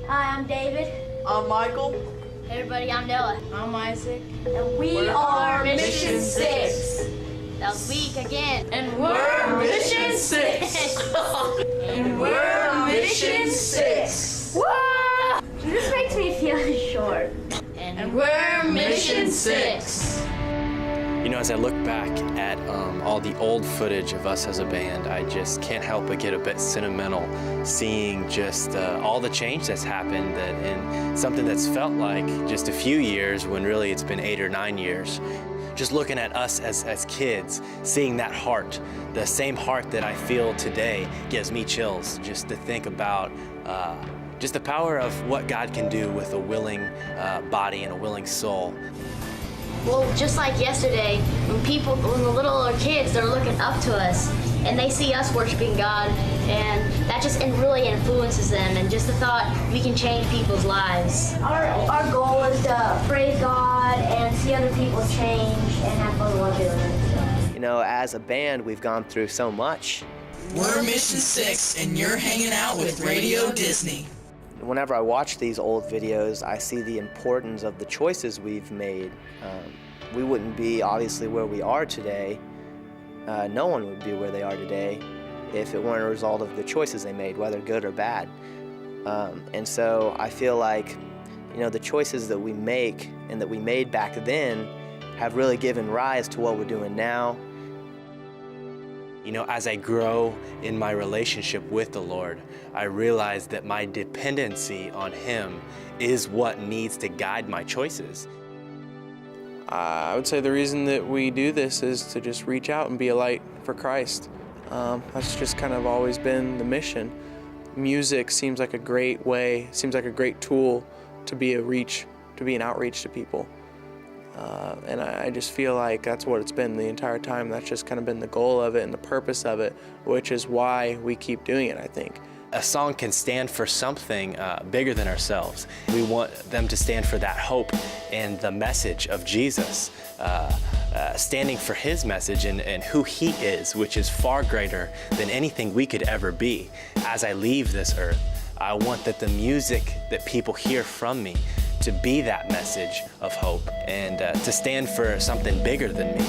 Hi, I'm David. I'm Michael. Hey everybody, I'm Noah. I'm Isaac. And we are Mission 6. That was weak again. And we're Mission 6. And we're Mission 6. Whoa! This makes me feel short. And we're Mission 6. You know, as I look back at all the old footage of us as a band, I just can't help but get a bit sentimental seeing just all the change that's happened in something that's felt like just a few years when really it's been 8 or 9 years. Just looking at us as kids, seeing that heart, the same heart that I feel today gives me chills just to think about just the power of what God can do with a willing body and a willing soul. Well, just like yesterday, when the little kids, they're looking up to us, and they see us worshiping God, and that just really influences them, and just the thought we can change people's lives. Our goal is to praise God and see other people change and have fun while doing it. You know, as a band, we've gone through so much. We're Mission 6, and you're hanging out with Radio Disney. Whenever I watch these old videos, I see the importance of the choices we've made. We wouldn't be obviously where we are today. No one would be where they are today if it weren't a result of the choices they made, whether good or bad. And so I feel like, you know, the choices that we make and that we made back then have really given rise to what we're doing now. You know, as I grow in my relationship with the Lord, I realize that my dependency on Him is what needs to guide my choices. I would say the reason that we do this is to just reach out and be a light for Christ. That's just kind of always been the mission. Music seems like a great way, seems like a great tool to be an outreach to people. And I just feel like that's what it's been the entire time. That's just kind of been the goal of it and the purpose of it, which is why we keep doing it, I think. A song can stand for something bigger than ourselves. We want them to stand for that hope and the message of Jesus, standing for His message and who He is, which is far greater than anything we could ever be. As I leave this earth, I want that the music that people hear from me to be that message of hope and to stand for something bigger than me.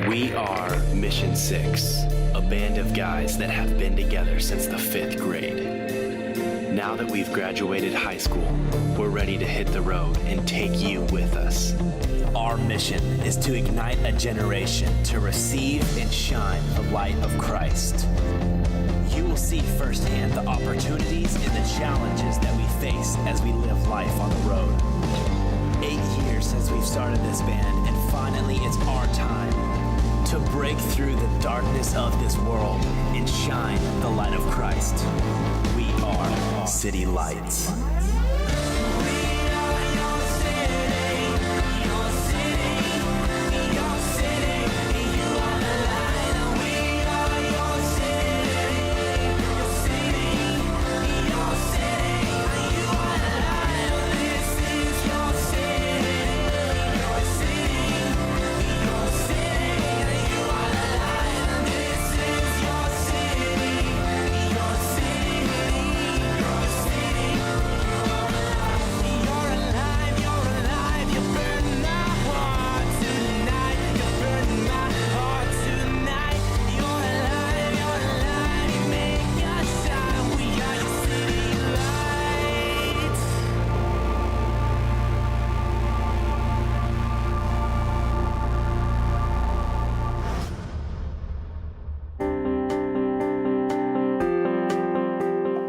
We are Mission 6, a band of guys that have been together since the 5th grade. Now that we've graduated high school, we're ready to hit the road and take you with us. Our mission is to ignite a generation to receive and shine the light of Christ. You will see firsthand the opportunities and the challenges that we face as we live life on the road. 8 years since we've started this band, and finally it's our time to break through the darkness of this world and shine the light of Christ. We are City Lights.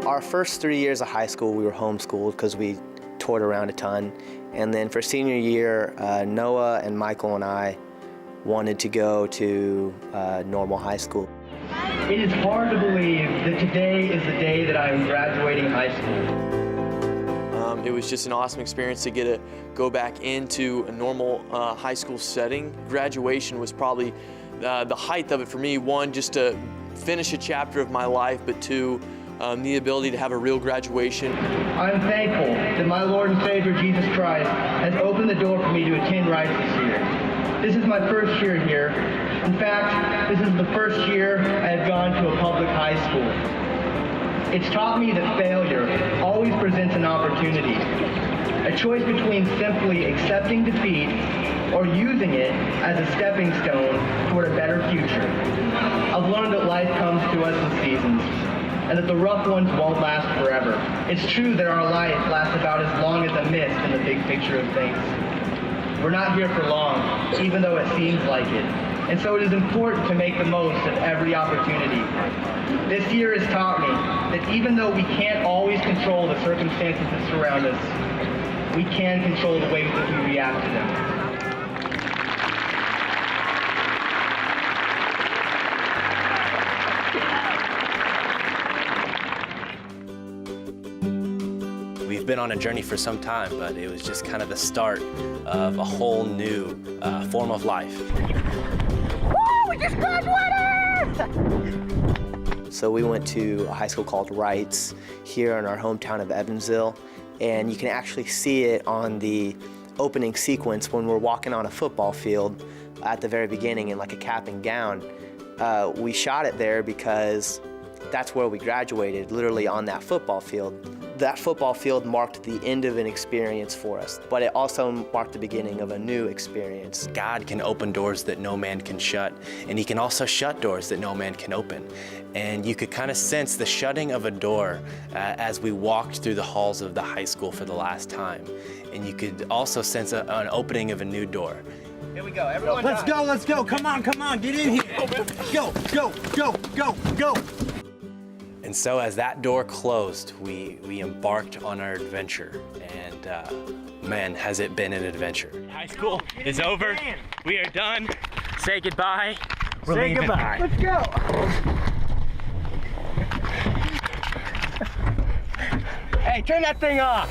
Our first 3 years of high school, we were homeschooled because we toured around a ton. And then for senior year, Noah and Michael and I wanted to go to normal high school. It is hard to believe that today is the day that I am graduating high school. It was just an awesome experience to get to go back into a normal high school setting. Graduation was probably the height of it for me. One, just to finish a chapter of my life, but two, the ability to have a real graduation. I'm thankful that my Lord and Savior Jesus Christ has opened the door for me to attend Rice this year. This is my first year here. In fact, this is the first year I have gone to a public high school. It's taught me that failure always presents an opportunity, a choice between simply accepting defeat or using it as a stepping stone toward a better future. I've learned that life comes to us in seasons, and that the rough ones won't last forever. It's true that our life lasts about as long as a mist in the big picture of things. We're not here for long, even though it seems like it. And so it is important to make the most of every opportunity. This year has taught me that even though we can't always control the circumstances that surround us, we can control the way that we react to them. We've been on a journey for some time, but it was just kind of the start of a whole new form of life. Woo! We just graduated! So we went to a high school called Wrights here in our hometown of Evansville, and you can actually see it on the opening sequence when we're walking on a football field at the very beginning in like a cap and gown. We shot it there because that's where we graduated, literally on that football field. That football field marked the end of an experience for us, but it also marked the beginning of a new experience. God can open doors that no man can shut, and he can also shut doors that no man can open. And you could kind of sense the shutting of a door as we walked through the halls of the high school for the last time. And you could also sense an opening of a new door. Here we go, everyone. Let's go. Come on, get in here. Go. And so as that door closed, we embarked on our adventure. And man, has it been an adventure. High school is over. We are done. Say goodbye. Say goodbye. Let's go! Hey, turn that thing off.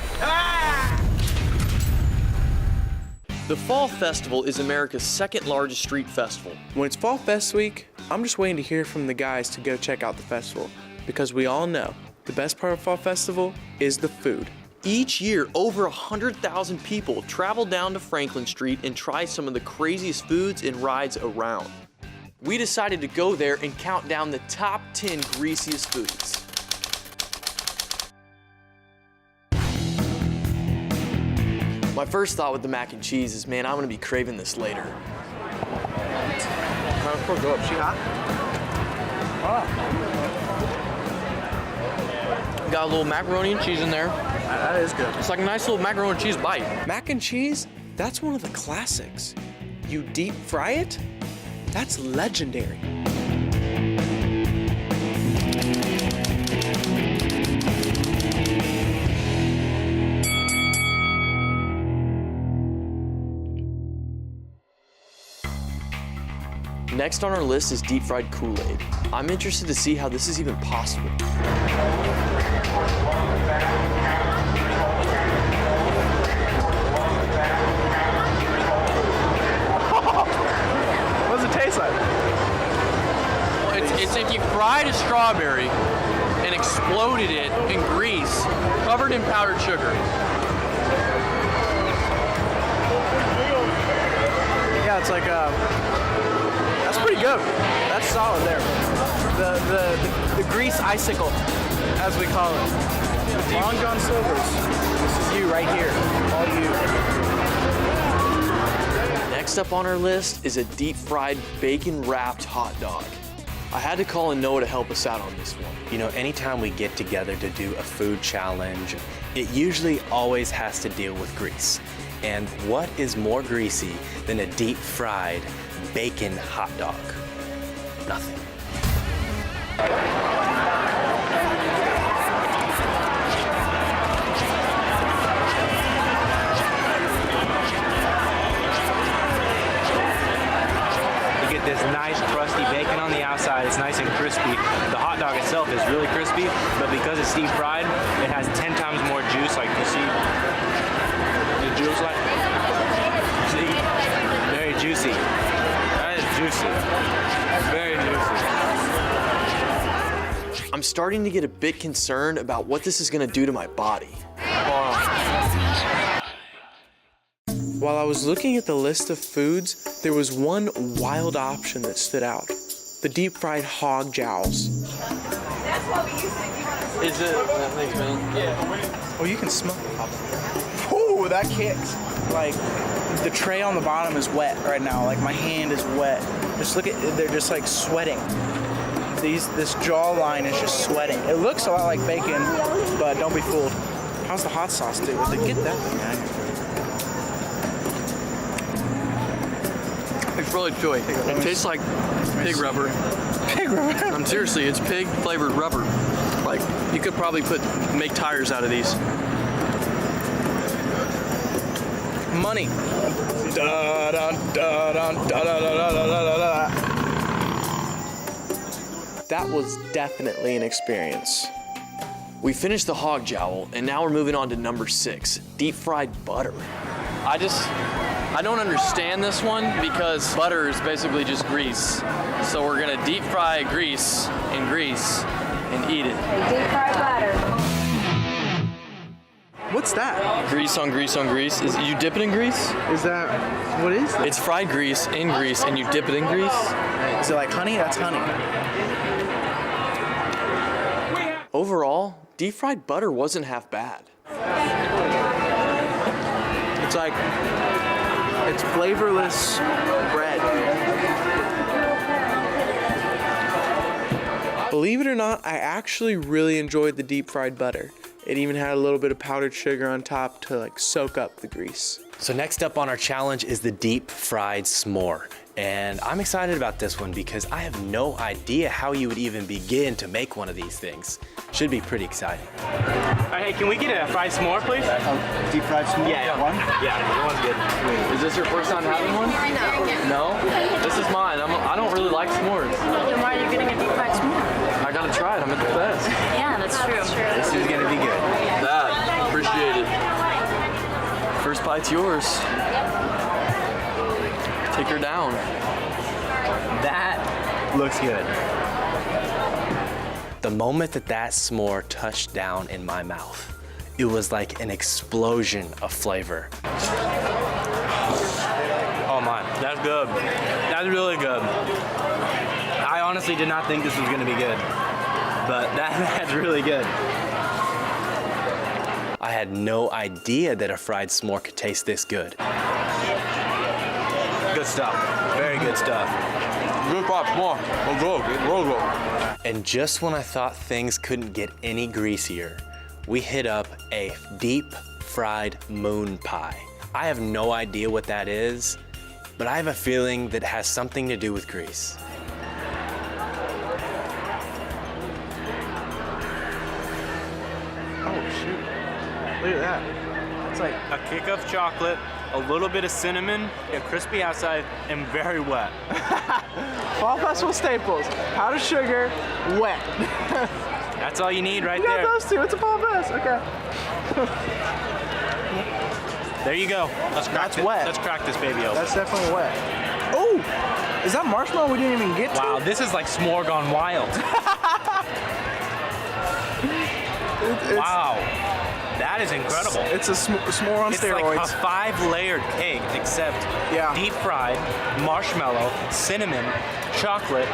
The Fall Festival is America's second largest street festival. When it's Fall Fest week, I'm just waiting to hear from the guys to go check out the festival, because we all know the best part of Fall Festival is the food. Each year, over 100,000 people travel down to Franklin Street and try some of the craziest foods and rides around. We decided to go there and count down the top 10 greasiest foods. My first thought with the mac and cheese is, man, I'm gonna be craving this later. Go up, she hot? Got a little macaroni and cheese in there. That is good. It's like a nice little macaroni and cheese bite. Mac and cheese, that's one of the classics. You deep fry it? That's legendary. Next on our list is deep fried Kool-Aid. I'm interested to see how this is even possible. What does it taste like? It's if you fried a strawberry and exploded it in grease, covered in powdered sugar. Yeah, it's like that's pretty good. That's solid there. The grease icicle, as we call it. Long John Silver's. This is you right here. All you. Next up on our list is a deep fried bacon wrapped hot dog. I had to call in Noah to help us out on this one. You know, anytime we get together to do a food challenge, it usually always has to deal with grease. And what is more greasy than a deep fried bacon hot dog? Nothing. fried, it's nice and crispy. The hot dog itself is really crispy, but because it's deep fried, it has 10 times more juice. Like you see the juice, like see, very juicy. That is juicy. Very juicy. I'm starting to get a bit concerned about what this is gonna do to my body. While I was looking at the list of foods, there was one wild option that stood out. The deep fried hog jowls. Is it? Thanks, man. Yeah. Oh, you can smell it. Oh, that kicks. Like, the tray on the bottom is wet right now. Like, my hand is wet. Just look at, they're just like sweating. This jawline is just sweating. It looks a lot like bacon, but don't be fooled. How's the hot sauce do? Get that thing out of here. It's really chewy. It tastes like pig rubber. Pig rubber? Seriously, it's pig flavored rubber. Like, you could probably make tires out of these. Money. Da, da, da, da, da, da, da, da, da. That was definitely an experience. We finished the hog jowl, and now we're moving on to number 6, deep fried butter. I don't understand this one because butter is basically just grease. So we're gonna deep fry grease and eat it. Deep fried butter. What's that? Grease on grease on grease. You dip it in grease? Is that, what is that? It's fried grease in grease and you dip it in grease. Is it like honey? That's honey. Overall, deep fried butter wasn't half bad. It's like, it's flavorless bread. Believe it or not, I actually really enjoyed the deep fried butter. It even had a little bit of powdered sugar on top to like soak up the grease. So next up on our challenge is the deep fried s'more. And I'm excited about this one because I have no idea how you would even begin to make one of these things. Should be pretty exciting. Hey, can we get a fried s'more, please? Deep fried s'more? Yeah, One? Yeah, that one's good. Is this your first time having one? No. No? This is mine. I don't really like s'mores. Then why are you getting a deep fried s'more? I gotta try it. I'm at the best. Yeah, that's true. This is gonna be good. That, appreciate it. First bite's yours. Take her down. That looks good. The moment that s'more touched down in my mouth, it was like an explosion of flavor. Oh my, that's good. That's really good. I honestly did not think this was gonna be good, but that's really good. I had no idea that a fried s'more could taste this good. Good stuff. Very good stuff. Good fried s'more. And just when I thought things couldn't get any greasier, we hit up a deep fried moon pie. I have no idea what that is, but I have a feeling that it has something to do with grease. Oh shoot. Look at that. It's like A kick of chocolate, a little bit of cinnamon, a crispy outside, and very wet. Fall Festival staples. Powdered sugar, wet. That's all you need right You got there. those two. It's a Fall Fest. Okay. There you go. Let's crack That's wet. Let's crack this baby open. That's definitely wet. Oh, is that marshmallow we didn't even get to? Wow, this is like s'more gone wild. Wow, that is incredible. It's a s'more on It's steroids. like a 5-layered cake, except deep fried, marshmallow, cinnamon, chocolate,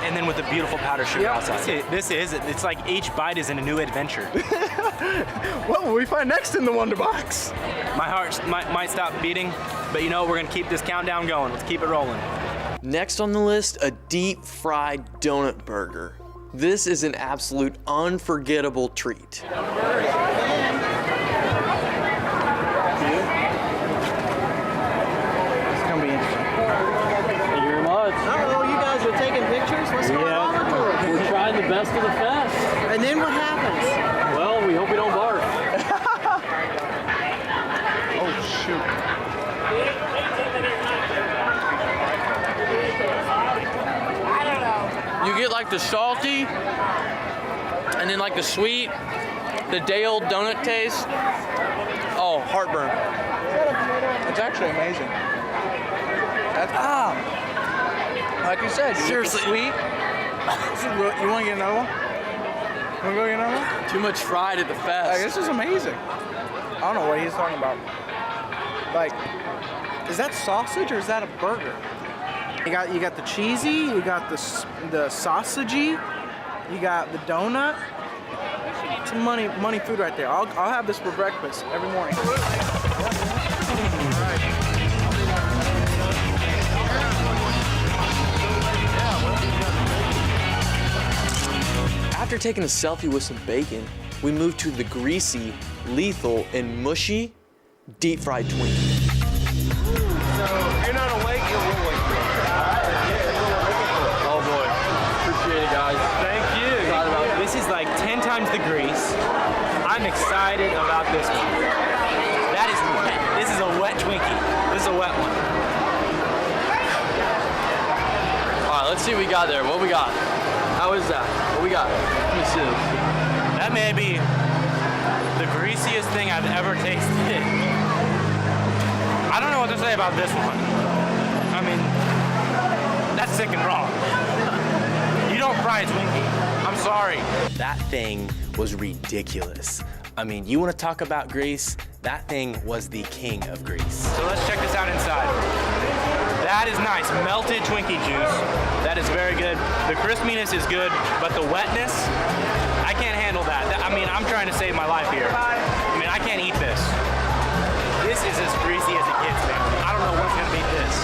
and then with the beautiful powdered sugar outside. It's like each bite is in a new adventure. What will we find next in the Wonder Box? My heart might stop beating, but you know, we're gonna keep this countdown going. Let's keep it rolling. Next on the list, a deep fried donut burger. This is an absolute unforgettable treat. It's gonna be interesting. Thank you very much. Oh, you guys are taking pictures? What's going on with it? We're trying the best of the fest. And then what happens? Well, we hope we don't barf. Oh shoot. You get like the salty, and then like the sweet, the day-old donut taste. Oh, heartburn. It's actually amazing. Like you said, seriously, sweet. You want to get another one? You want to go get another one? Too much fried at the fest. Like, this is amazing. I don't know what he's talking about. Like, is that sausage or is that a burger? You got the cheesy, you got the sausagey, you got the donut. It's money food right there. I'll have this for breakfast every morning. After taking a selfie with some bacon, we moved to the greasy, lethal, and mushy deep-fried Twinkie. So if you're not awake, you'll wake. Oh boy, appreciate it, guys. Thank you. This is like 10 times the grease. I'm excited about this one. That is wet. This is a wet Twinkie. This is a wet one. All right, let's see what we got there. What we got? How is that? What we got? Let me see. That may be the greasiest thing I've ever tasted. I don't know what to say about this one. I mean, that's sick and raw. You don't fry a Twinkie. I'm sorry. That thing was ridiculous. I mean, you want to talk about grease? That thing was the king of grease. So let's check this out inside. That is nice. Melted Twinkie juice. That is very good. The crispiness is good, but the wetness, I can't handle that. I mean, I'm trying to save my life here. I mean, I can't eat this. This is as greasy as it gets, man. I don't know what's gonna beat this.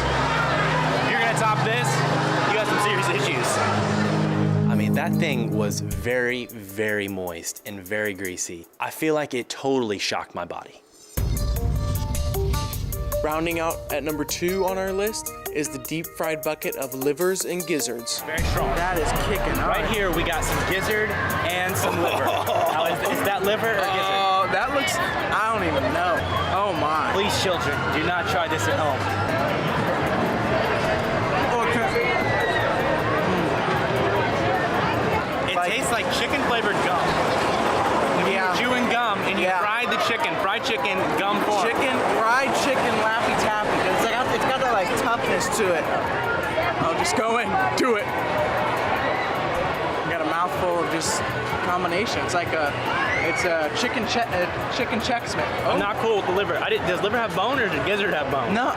If you're gonna top this, you got some serious issues. I mean, that thing was very, very moist and very greasy. I feel like it totally shocked my body. Rounding out at number 2 on our list is the deep-fried bucket of livers and gizzards. Very strong. That is kicking. Right here, we got some gizzard and some liver. Now, is that liver or gizzard? Oh, that looks, I don't even know. Oh my. Please, children, do not try this at home. It tastes like chicken-flavored gum. When you were chewing gum and you fried the chicken, fried chicken, gum form. Fried chicken Laffy Taffy. It's got that like toughness to it. I'll just go in, do it. Got a mouthful of just combination. It's like it's a chicken Chex Mix. I'm not cool with the liver. Does liver have bone or does gizzard have bone? No,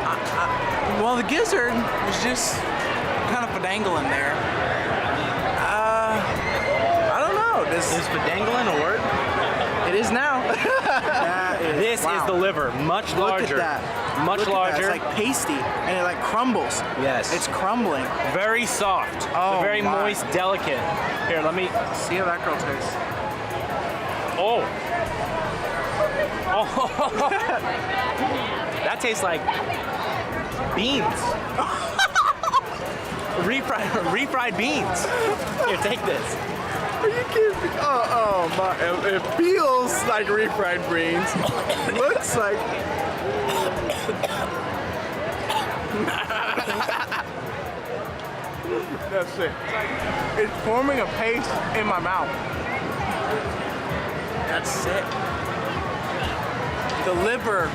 well the gizzard was just kind of fadangling there. I don't know. Is fadangling a word? It is now. This is the liver, much larger. Look at that. Much Look at larger. That. It's like pasty, and it like crumbles. Yes. It's crumbling. Very soft. Oh, very my. moist, delicate. Here, let me see how that girl tastes. Oh. Oh. That tastes like beans. refried beans. Here, take this. Are you kidding me? Oh my! It feels like refried beans. Looks like. That's it. It's forming a paste in my mouth. That's sick. The liver,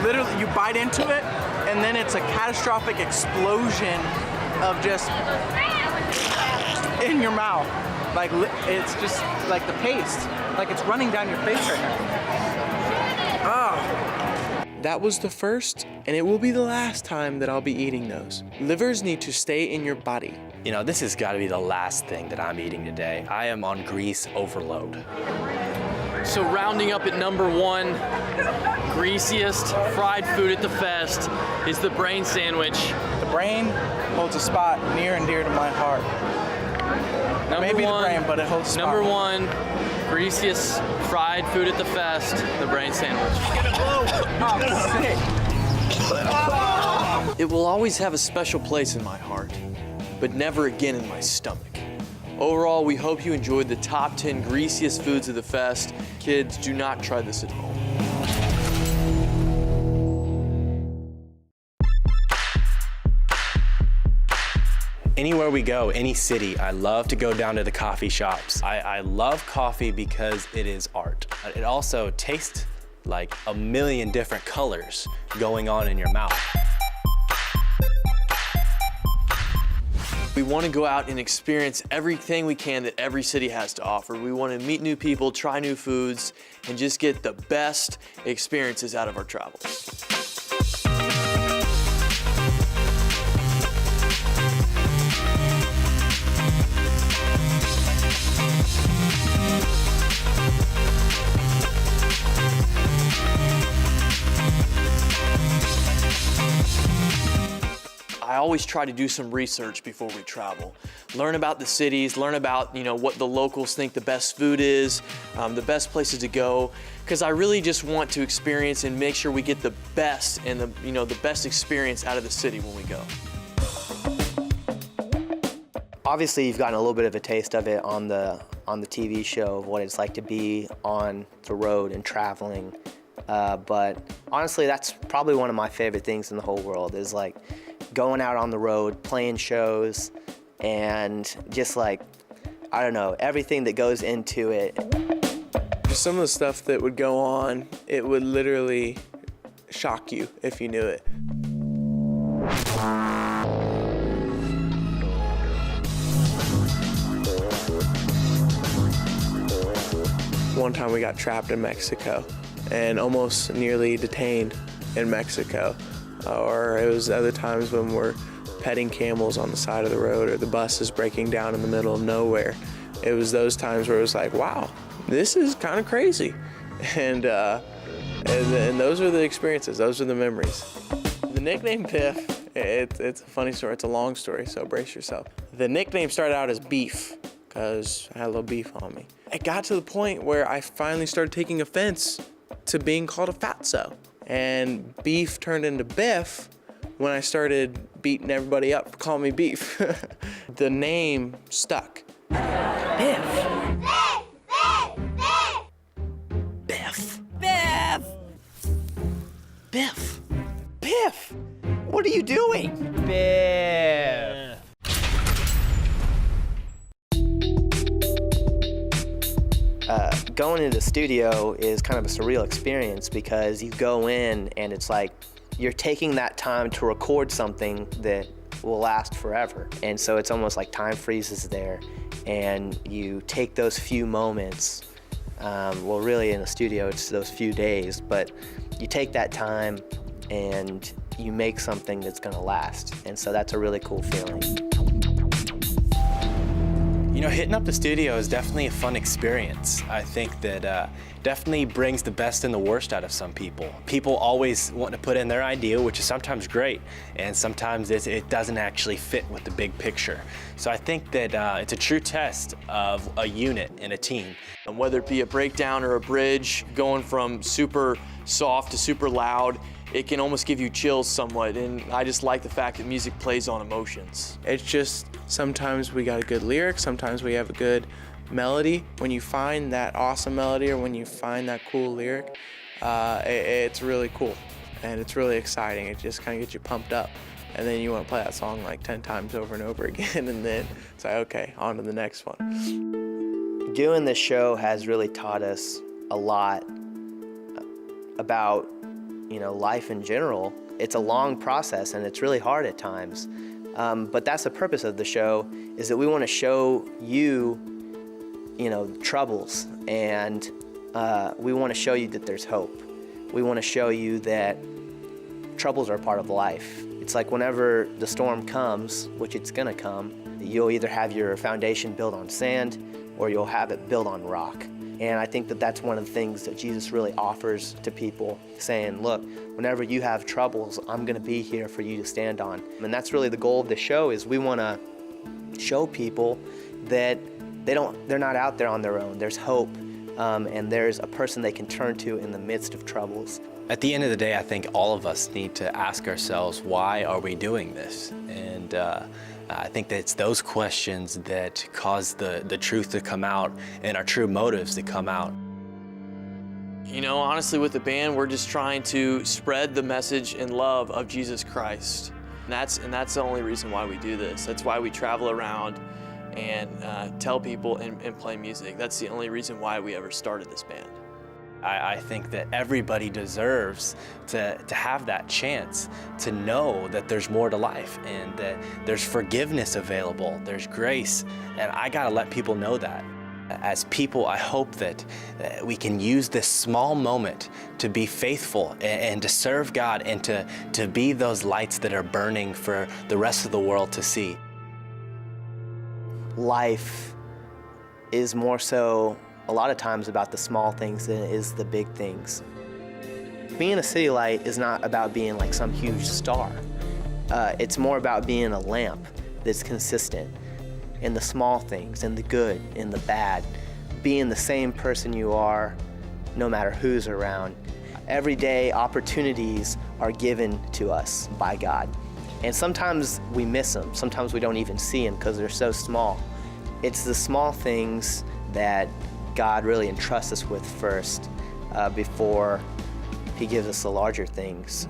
literally, you bite into it, and then it's a catastrophic explosion of just in your mouth. Like, it's just like the paste. Like it's running down your face right now. Oh. That was the first, and it will be the last time that I'll be eating those. Livers need to stay in your body. You know, this has got to be the last thing that I'm eating today. I am on grease overload. So rounding up at number 1, greasiest fried food at the fest is the brain sandwich. The brain holds a spot near and dear to my heart. Maybe the brain, but it holds a spot. Number 1, greasiest fried food at the fest, the brain sandwich. It will always have a special place in my heart, but never again in my stomach. Overall, we hope you enjoyed the top 10 greasiest foods of the fest. Kids, do not try this at home. Anywhere we go, any city, I love to go down to the coffee shops. I love coffee because it is art. It also tastes like a million different colors going on in your mouth. We want to go out and experience everything we can that every city has to offer. We want to meet new people, try new foods, and just get the best experiences out of our travels. I always try to do some research before we travel. Learn about the cities, learn about what the locals think the best food is, the best places to go, because I really just want to experience and make sure we get the best and the best experience out of the city when we go. Obviously, you've gotten a little bit of a taste of it on the TV show of what it's like to be on the road and traveling. But honestly, that's probably one of my favorite things in the whole world is like going out on the road, playing shows, and just like, I don't know, everything that goes into it. Some of the stuff that would go on, it would literally shock you if you knew it. One time we got trapped in Mexico and almost nearly detained in Mexico. Or it was other times when we're petting camels on the side of the road or the bus is breaking down in the middle of nowhere. It was those times where it was like, wow, this is kind of crazy. And those are the experiences, those are the memories. The nickname Biff, it's a funny story, it's a long story, so brace yourself. The nickname started out as Beef, because I had a little beef on me. It got to the point where I finally started taking offense to being called a fatso. And Beef turned into Biff when I started beating everybody up for calling me Beef. The name stuck. Biff. Biff. Biff. Biff. Biff. What are you doing? Biff. Going into the studio is kind of a surreal experience because you go in and it's like you're taking that time to record something that will last forever. And so it's almost like time freezes there and you take those few moments, well really in the studio it's those few days, but you take that time and you make something that's gonna last. And so that's a really cool feeling. You know, hitting up the studio is definitely a fun experience. I think that definitely brings the best and the worst out of some people. People always want to put in their idea, which is sometimes great, and sometimes it doesn't actually fit with the big picture. So I think that it's a true test of a unit and a team. And whether it be a breakdown or a bridge, going from super soft to super loud, it can almost give you chills somewhat, and I just like the fact that music plays on emotions. It's just sometimes we got a good lyric, sometimes we have a good melody. When you find that awesome melody or when you find that cool lyric, it's really cool and it's really exciting. It just kind of gets you pumped up, and then you want to play that song like 10 times over and over again, and then it's like, okay, on to the next one. Doing this show has really taught us a lot about life in general. It's a long process and it's really hard at times. But that's the purpose of the show, is that we want to show you, troubles, and we want to show you that there's hope. We want to show you that troubles are part of life. It's like whenever the storm comes, which it's gonna come, you'll either have your foundation built on sand or you'll have it built on rock. And I think that that's one of the things that Jesus really offers to people, saying, look, whenever you have troubles, I'm gonna be here for you to stand on. And that's really the goal of the show, is we wanna show people that they're not out there on their own. There's hope, and there's a person they can turn to in the midst of troubles. At the end of the day, I think all of us need to ask ourselves, why are we doing this? And I think that it's those questions that cause the truth to come out and our true motives to come out. Honestly, with the band, we're just trying to spread the message and love of Jesus Christ. And that's the only reason why we do this. That's why we travel around and tell people and play music. That's the only reason why we ever started this band. I think that everybody deserves to have that chance to know that there's more to life and that there's forgiveness available, there's grace, and I gotta let people know that. As people, I hope that we can use this small moment to be faithful and to serve God and to be those lights that are burning for the rest of the world to see. Life is more so a lot of times about the small things than it is the big things. Being a city light is not about being like some huge star. It's more about being a lamp that's consistent in the small things, in the good, in the bad, being the same person you are no matter who's around. Every day, opportunities are given to us by God. And sometimes we miss them. Sometimes we don't even see them because they're so small. It's the small things that God really entrusts us with first before He gives us the larger things.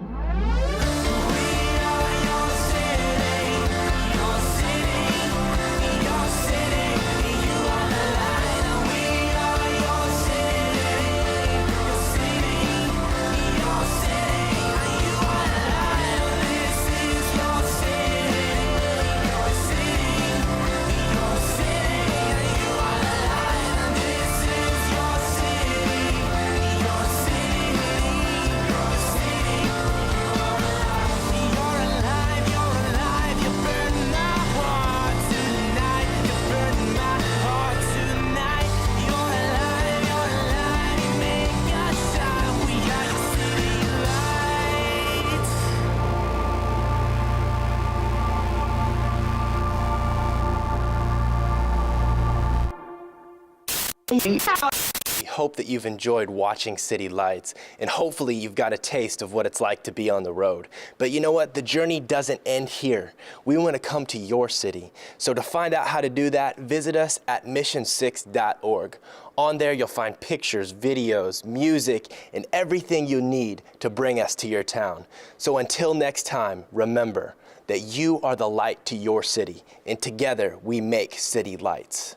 We hope that you've enjoyed watching City Lights, and hopefully you've got a taste of what it's like to be on the road. But you know what? The journey doesn't end here. We want to come to your city. So to find out how to do that, visit us at mission6.org. On there, you'll find pictures, videos, music, and everything you need to bring us to your town. So until next time, remember that you are the light to your city, and together we make City Lights.